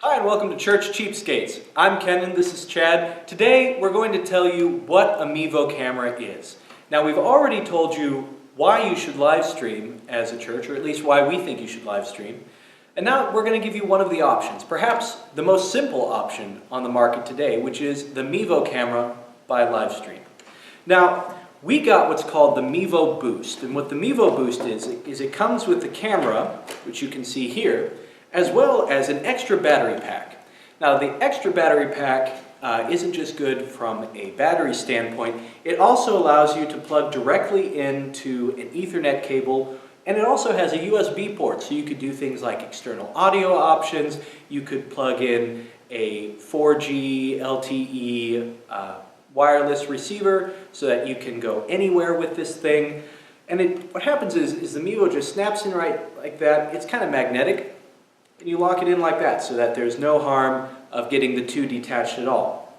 Hi and welcome to Church Cheapskates. I'm Ken and this is Chad. Today we're going to tell you what a Mevo camera is. Now we've already told you why you should live stream as a church, or at least why we think you should live stream. And now we're going to give you one of the options, perhaps the most simple option on the market today, which is the Mevo camera by Livestream. Now we got what's called the Mevo Boost, and what the Mevo Boost is it comes with the camera, which you can see here, as well as an extra battery pack. Now the extra battery pack isn't just good from a battery standpoint, it also allows you to plug directly into an Ethernet cable, and it also has a USB port, so you could do things like external audio options, you could plug in a 4G LTE wireless receiver so that you can go anywhere with this thing. And what happens is the Mevo just snaps in right like that. It's kind of magnetic. And you lock it in like that so that there's no harm of getting the two detached at all.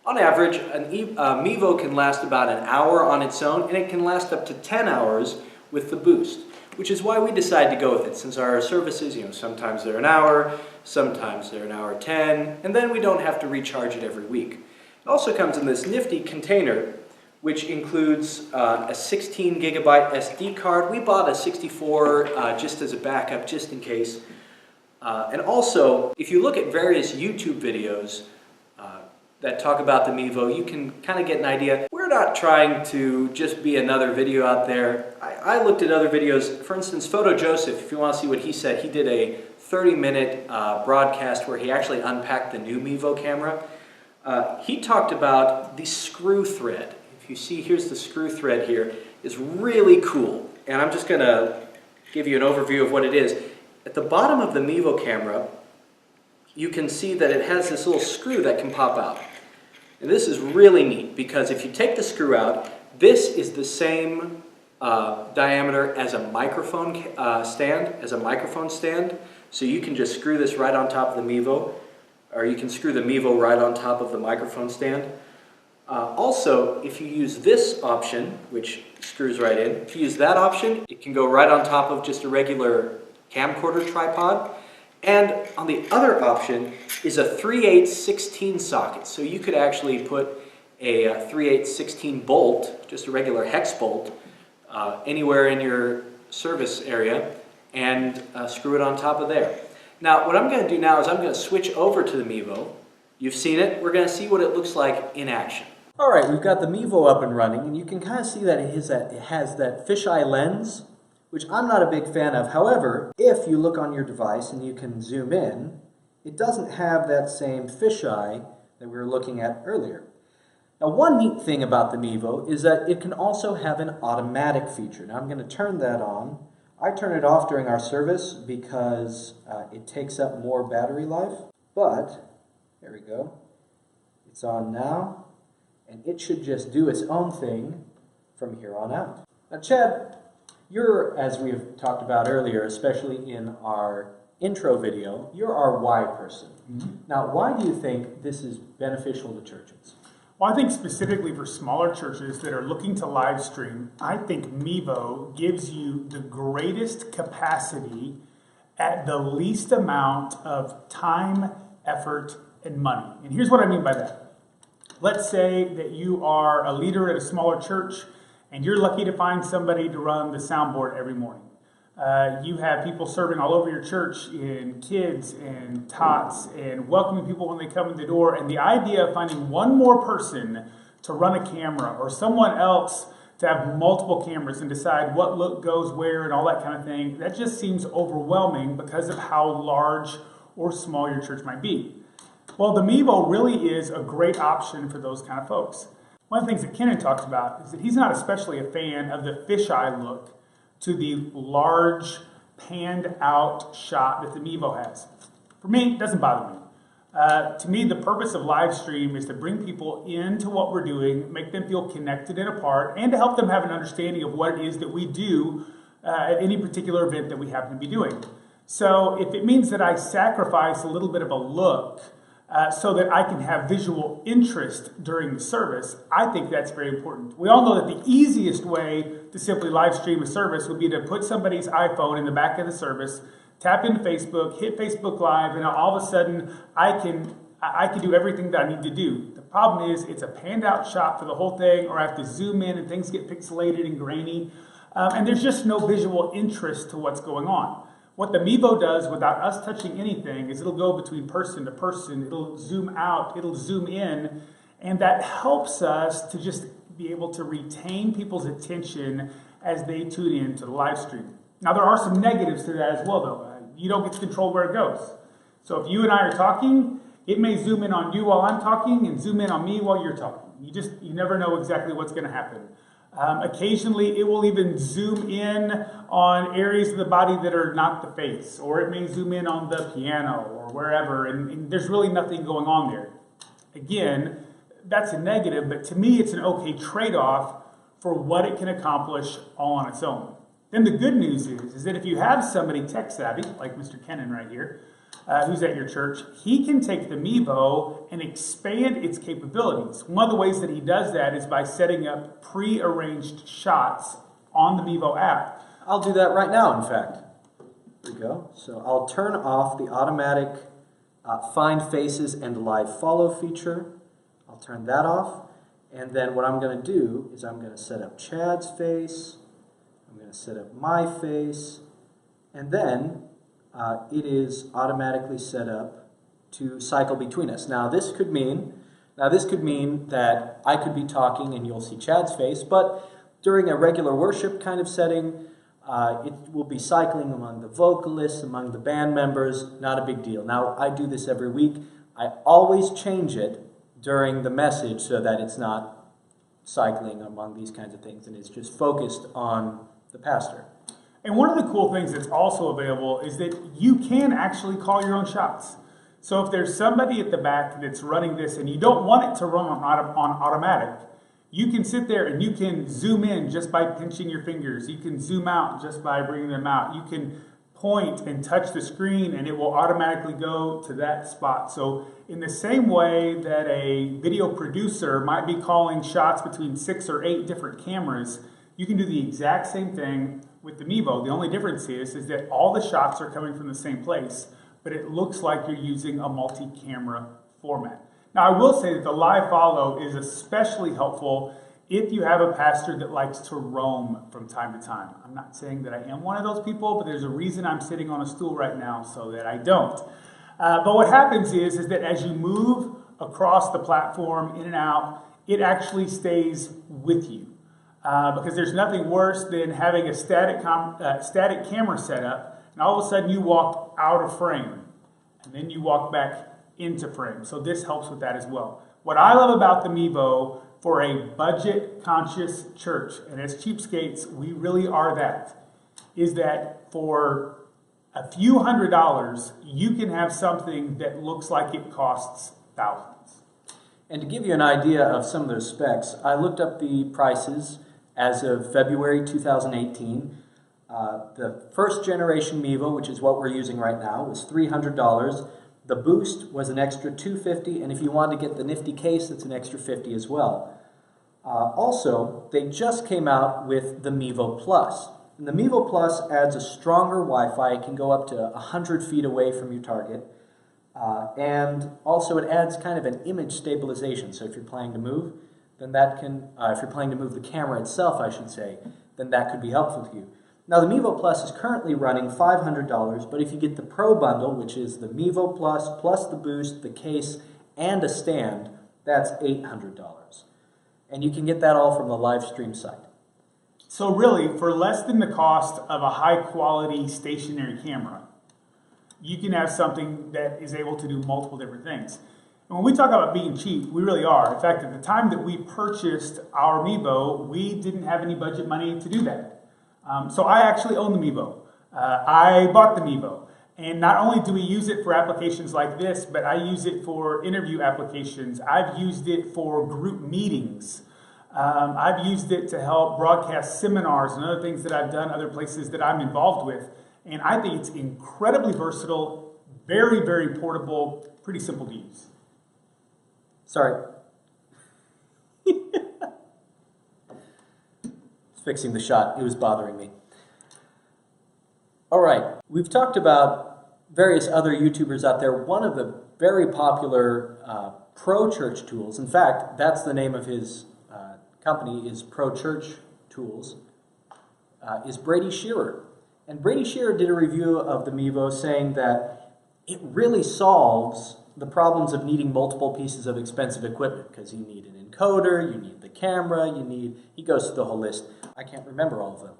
On average, a Mevo can last about an hour on its own, and it can last up to 10 hours with the Boost, which is why we decided to go with it, since our services, sometimes they're an hour, sometimes they're an hour 10, and then we don't have to recharge it every week. It also comes in this nifty container, which includes a 16 gigabyte SD card. We bought a 64 just as a backup, just in case. And also, if you look at various YouTube videos that talk about the Mevo, you can kind of get an idea. We're not trying to just be another video out there. I looked at other videos. For instance, Photo Joseph, if you want to see what he said, he did a 30-minute broadcast where he actually unpacked the new Mevo camera. He talked about the screw thread. If you see, here's the screw thread here, is really cool. And I'm just going to give you an overview of what it is. At the bottom of the Mevo camera, you can see that it has this little screw that can pop out. And this is really neat because if you take the screw out, this is the same diameter as a microphone stand, So you can just screw this right on top of the Mevo, or you can screw the Mevo right on top of the microphone stand. Also, if you use this option, which screws right in, if you use that option, it can go right on top of just a regular camcorder tripod. And on the other option is a 3/8/16 socket. So you could actually put a 3/8/16 bolt, just a regular hex bolt, anywhere in your service area and screw it on top of there. Now what I'm going to do now is I'm going to switch over to the Mevo. You've seen it. We're going to see what it looks like in action. Alright, we've got the Mevo up and running, and you can kind of see that it has that fisheye lens, which I'm not a big fan of. However, if you look on your device and you can zoom in, it doesn't have that same fisheye that we were looking at earlier. Now, one neat thing about the Mevo is that it can also have an automatic feature. Now, I'm going to turn that on. I turn it off during our service because it takes up more battery life, but there we go. It's on now, and it should just do its own thing from here on out. Now, Chad, you're, as we've talked about earlier, especially in our intro video, you're our why person. Mm-hmm. Now, why do you think this is beneficial to churches? Well, I think specifically for smaller churches that are looking to live stream, I think Mevo gives you the greatest capacity at the least amount of time, effort, and money. And here's what I mean by that. Let's say that you are a leader at a smaller church and you're lucky to find somebody to run the soundboard every morning. You have people serving all over your church in kids and tots and welcoming people when they come in the door. And the idea of finding one more person to run a camera or someone else to have multiple cameras and decide what look goes where and all that kind of thing, that just seems overwhelming because of how large or small your church might be. Well, the Mevo really is a great option for those kind of folks. One of the things that Kenan talks about is that he's not especially a fan of the fisheye look to the large panned out shot that the Mevo has. For me, it doesn't bother me. To me, the purpose of live stream is to bring people into what we're doing, make them feel connected and a part, and to help them have an understanding of what it is that we do at any particular event that we happen to be doing. So if it means that I sacrifice a little bit of a look so that I can have visual interest during the service, I think that's very important. We all know that the easiest way to simply live stream a service would be to put somebody's iPhone in the back of the service, tap into Facebook, hit Facebook Live, and all of a sudden I can do everything that I need to do. The problem is it's a panned out shot for the whole thing, or I have to zoom in and things get pixelated and grainy. And there's just no visual interest to what's going on. What the Mevo does without us touching anything is it'll go between person to person, it'll zoom out, it'll zoom in, and that helps us to just be able to retain people's attention as they tune in to the live stream. Now there are some negatives to that as well though. You don't get to control where it goes. So if you and I are talking, it may zoom in on you while I'm talking and zoom in on me while you're talking. You never know exactly what's going to happen. Occasionally, it will even zoom in on areas of the body that are not the face, or it may zoom in on the piano or wherever, and there's really nothing going on there. Again, that's a negative, but to me, it's an okay trade-off for what it can accomplish all on its own. Then the good news is that if you have somebody tech-savvy, like Mr. Kennan right here, who's at your church, he can take the Mevo and expand its capabilities. One of the ways that he does that is by setting up pre-arranged shots on the Mevo app. I'll do that right now, in fact. There we go. So I'll turn off the automatic find faces and live follow feature. I'll turn that off. And then what I'm going to do is I'm going to set up Chad's face. I'm going to set up my face. And then it is automatically set up to cycle between us. Now this could mean that I could be talking and you'll see Chad's face, but during a regular worship kind of setting, it will be cycling among the vocalists, among the band members, not a big deal. Now I do this every week. I always change it during the message so that it's not cycling among these kinds of things and it's just focused on the pastor. And one of the cool things that's also available is that you can actually call your own shots. So if there's somebody at the back that's running this and you don't want it to run on automatic, you can sit there and you can zoom in just by pinching your fingers. You can zoom out just by bringing them out. You can point and touch the screen and it will automatically go to that spot. So in the same way that a video producer might be calling shots between 6 or 8 different cameras, you can do the exact same thing with the Mevo. The only difference is that all the shots are coming from the same place, but it looks like you're using a multi-camera format. Now, I will say that the live follow is especially helpful if you have a pastor that likes to roam from time to time. I'm not saying that I am one of those people, but there's a reason I'm sitting on a stool right now so that I don't. But what happens is that as you move across the platform in and out, it actually stays with you. Because there's nothing worse than having a static camera set up, and all of a sudden you walk out of frame, and then you walk back into frame. So this helps with that as well. What I love about the Mevo for a budget-conscious church, and as Cheapskates, we really are that, is that for a few $100s, you can have something that looks like it costs thousands. And to give you an idea of some of those specs, I looked up the prices as of February 2018. The first generation Mevo, which is what we're using right now, was $300. The Boost was an extra $250, and if you wanted to get the nifty case, it's an extra $50 as well. Also, they just came out with the Mevo Plus. And the Mevo Plus adds a stronger Wi-Fi. It can go up to 100 feet away from your target. And also it adds kind of an image stabilization. So if you're planning to move, then that can, if you're planning to move the camera itself, I should say, then that could be helpful to you. Now the Mevo Plus is currently running $500, but if you get the Pro Bundle, which is the Mevo Plus, plus the Boost, the case, and a stand, that's $800. And you can get that all from the Livestream site. So really, for less than the cost of a high-quality stationary camera, you can have something that is able to do multiple different things. And when we talk about being cheap, we really are. In fact, at the time that we purchased our Mevo, we didn't have any budget money to do that. So I actually own the Mevo. I bought the Mevo. And not only do we use it for applications like this, but I use it for interview applications. I've used it for group meetings. I've used it to help broadcast seminars and other things that I've done, other places that I'm involved with. And I think it's incredibly versatile, very, very portable, pretty simple to use. Sorry. Fixing the shot. It was bothering me. All right, we've talked about various other YouTubers out there. One of the very popular pro church tools, in fact, that's the name of his company, is Pro Church Tools, is Brady Shearer. And Brady Shearer did a review of the Mevo saying that it really solves the problems of needing multiple pieces of expensive equipment, because you need an encoder, you need the camera, he goes through the whole list. I can't remember all of them.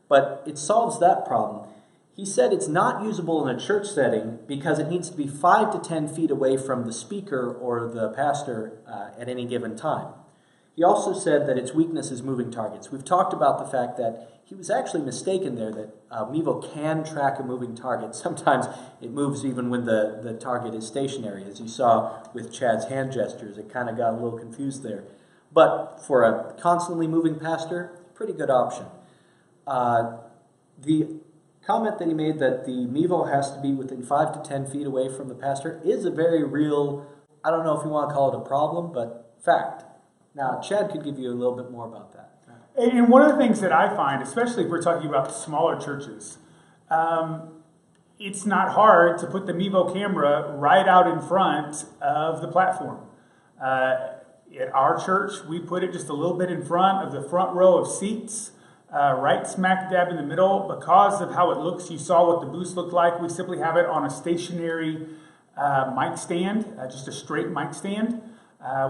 But it solves that problem. He said it's not usable in a church setting because it needs to be 5 to 10 feet away from the speaker or the pastor at any given time. He also said that its weakness is moving targets. We've talked about the fact that he was actually mistaken there, that Mevo can track a moving target. Sometimes it moves even when the target is stationary. As you saw with Chad's hand gestures, it kind of got a little confused there. But for a constantly moving pastor, pretty good option. The comment that he made that the Mevo has to be within 5 to 10 feet away from the pastor is a very real, I don't know if you want to call it a problem, but fact. Now, Chad could give you a little bit more about that. And one of the things that I find, especially if we're talking about smaller churches, it's not hard to put the Mevo camera right out in front of the platform. At our church, we put it just a little bit in front of the front row of seats, right smack dab in the middle. Because of how it looks, you saw what the booth looked like. We simply have it on a stationary mic stand, just a straight mic stand.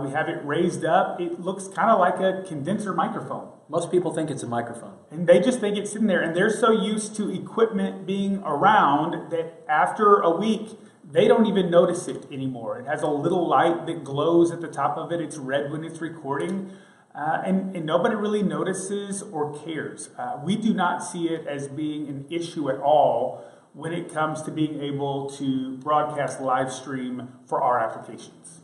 We have it raised up. It looks kind of like a condenser microphone. Most people think it's a microphone. And they just think it's sitting there. And they're so used to equipment being around that after a week, they don't even notice it anymore. It has a little light that glows at the top of it. It's red when it's recording. And nobody really notices or cares. We do not see it as being an issue at all when it comes to being able to broadcast live stream for our applications.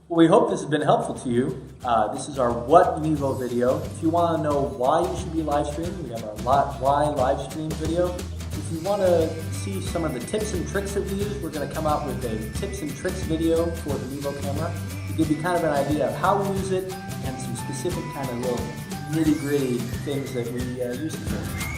Well, we hope this has been helpful to you. This is our What Mevo video. If you want to know why you should be live streaming, we have our Why live stream video. If you want to see some of the tips and tricks that we use, we're going to come out with a tips and tricks video for the Mevo camera to give you kind of an idea of how we use it and some specific kind of little nitty-gritty things that we use it for.